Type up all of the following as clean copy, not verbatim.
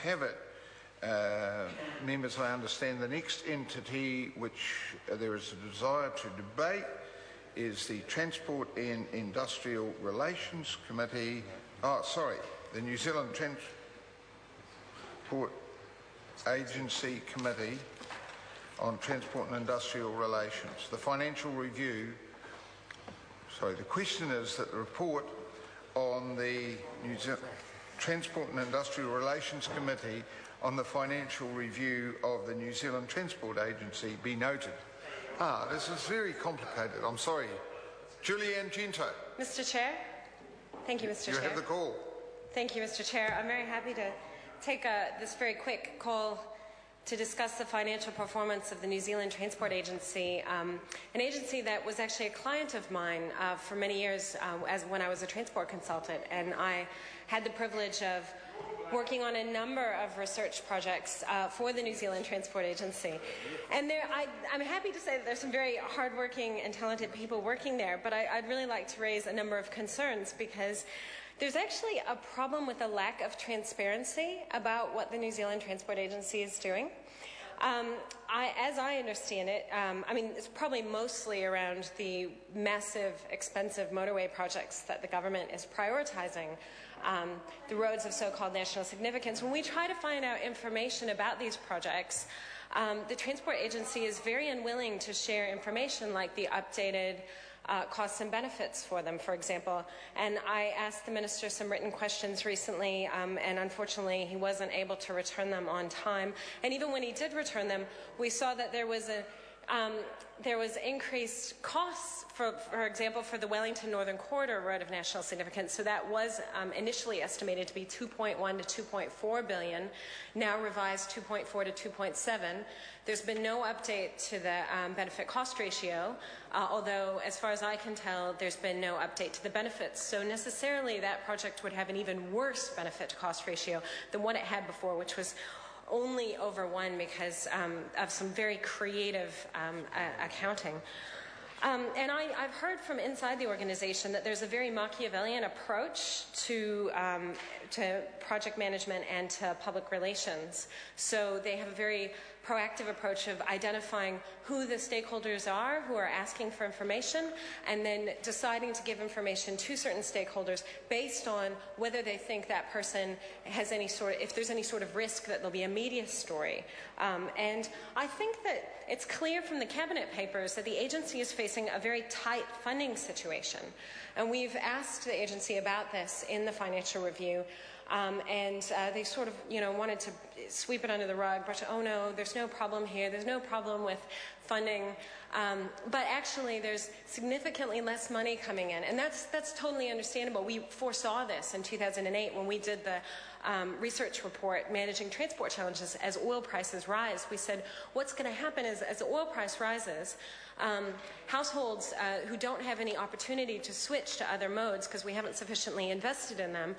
Have it. Members, I understand the next entity which there is a desire to debate is the Transport and Industrial Relations Committee. The New Zealand Transport Agency Committee on Transport and Industrial Relations. The financial review, the question is that the report on the New Zealand Transport and Industrial Relations Committee on the financial review of the New Zealand Transport Agency be noted. This is very complicated. I'm sorry. Julianne Gento. Mr. Chair. Thank you, Mr. Chair. You have the call. Thank you, Mr. Chair. I'm very happy to take this very quick call to discuss the financial performance of the New Zealand Transport Agency, an agency that was actually a client of mine for many years when I was a transport consultant, and I had the privilege of working on a number of research projects for the New Zealand Transport Agency. And I'm happy to say that there's some very hardworking and talented people working there, but I'd really like to raise a number of concerns because there's actually a problem with the lack of transparency about what the New Zealand Transport Agency is doing. As I understand it, it's probably mostly around the massive, expensive motorway projects that the government is prioritizing, the roads of so-called national significance. When we try to find out information about these projects, the Transport Agency is very unwilling to share information like the updated costs and benefits for them, for example. And I asked the Minister some written questions recently, and unfortunately he wasn't able to return them on time. And even when he did return them, we saw that there was increased costs, for example, for the Wellington Northern Corridor Road of National Significance. So that was initially estimated to be 2.1 to 2.4 billion, now revised 2.4 to 2.7. There's been no update to the benefit cost ratio, although as far as I can tell, there's been no update to the benefits. So necessarily that project would have an even worse benefit to cost ratio than what it had before, which was only over 1 because of some very creative accounting. And I've heard from inside the organization that there's a very Machiavellian approach to project management and to public relations. So they have a very proactive approach of identifying who the stakeholders are who are asking for information and then deciding to give information to certain stakeholders based on whether they think that person has if there's any sort of risk that there'll be a media story. And I think that it's clear from the cabinet papers that the agency is facing a very tight funding situation. And we've asked the agency about this in the financial review. And they sort of, wanted to sweep it under the rug, but oh no, there's no problem here, there's no problem with funding. But actually there's significantly less money coming in, and that's totally understandable. We foresaw this in 2008 when we did the research report, Managing Transport Challenges as Oil Prices Rise. We said what's going to happen is as the oil price rises, households who don't have any opportunity to switch to other modes because we haven't sufficiently invested in them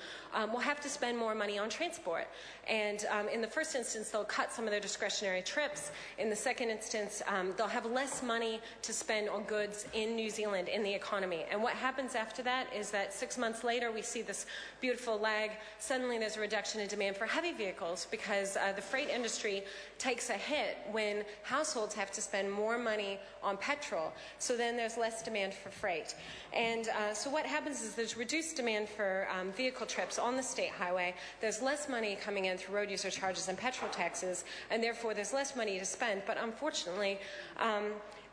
will have to spend more money on transport. And in the first instance, they'll cut some of their discretionary trips. In the second instance, they'll have less money to spend on goods in New Zealand, in the economy. And what happens after that is that 6 months later, we see this beautiful lag. Suddenly there's a reduction in demand for heavy vehicles because the freight industry takes a hit when households have to spend more money on petrol. So then there's less demand for freight. And so what happens is there's reduced demand for vehicle trips on the state highway. There's less money coming in through road user charges and petrol taxes, and therefore there's less money to spend. But unfortunately,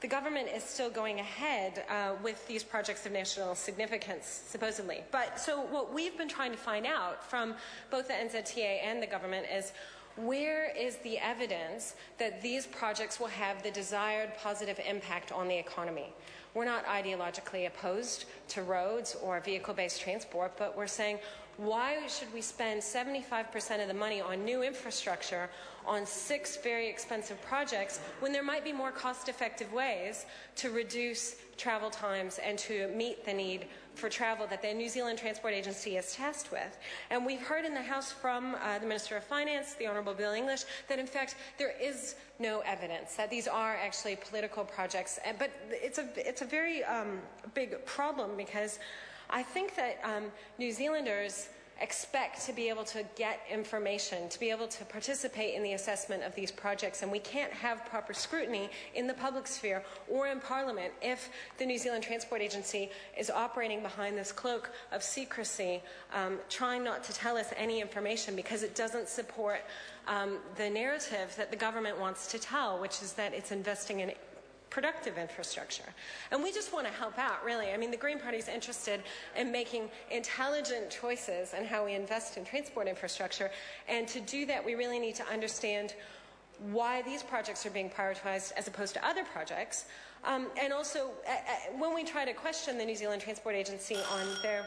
the government is still going ahead with these projects of national significance, supposedly. But so what we've been trying to find out from both the NZTA and the government is where is the evidence that these projects will have the desired positive impact on the economy? We're not ideologically opposed to roads or vehicle-based transport, but we're saying, why should we spend 75% of the money on new infrastructure on 6 very expensive projects when there might be more cost-effective ways to reduce travel times and to meet the need for travel that the New Zealand Transport Agency is tasked with? And we've heard in the House from the Minister of Finance, the Honourable Bill English, that in fact there is no evidence that these are actually political projects. But it's a very big problem because I think that New Zealanders expect to be able to get information, to be able to participate in the assessment of these projects, and we can't have proper scrutiny in the public sphere or in Parliament if the New Zealand Transport Agency is operating behind this cloak of secrecy, trying not to tell us any information because it doesn't support the narrative that the government wants to tell, which is that it's investing in productive infrastructure. And we just want to help out, really. I mean, the Green Party is interested in making intelligent choices on how we invest in transport infrastructure. And to do that, we really need to understand why these projects are being prioritized as opposed to other projects. And also, when we try to question the New Zealand Transport Agency on their...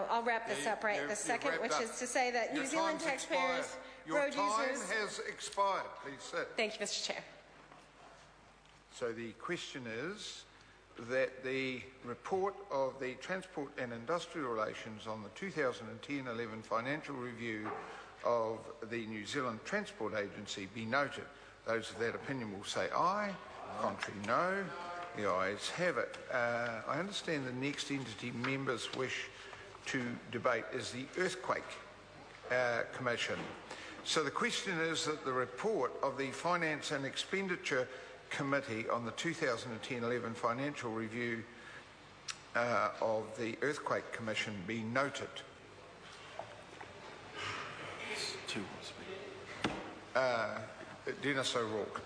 I'll wrap this up right this second, which is to say that New Zealand taxpayers, road users... Your time has expired. Please sit. Thank you, Mr. Chair. So the question is that the report of the Transport and Industrial Relations on the 2010-11 financial review of the New Zealand Transport Agency be noted. Those of that opinion will say aye. Contrary, no. The ayes have it. I understand the next entity members wish to debate is the Earthquake Commission. So the question is that the report of the Finance and Expenditure Committee on the 2010-11 financial review of the Earthquake Commission be noted. Dennis O'Rourke.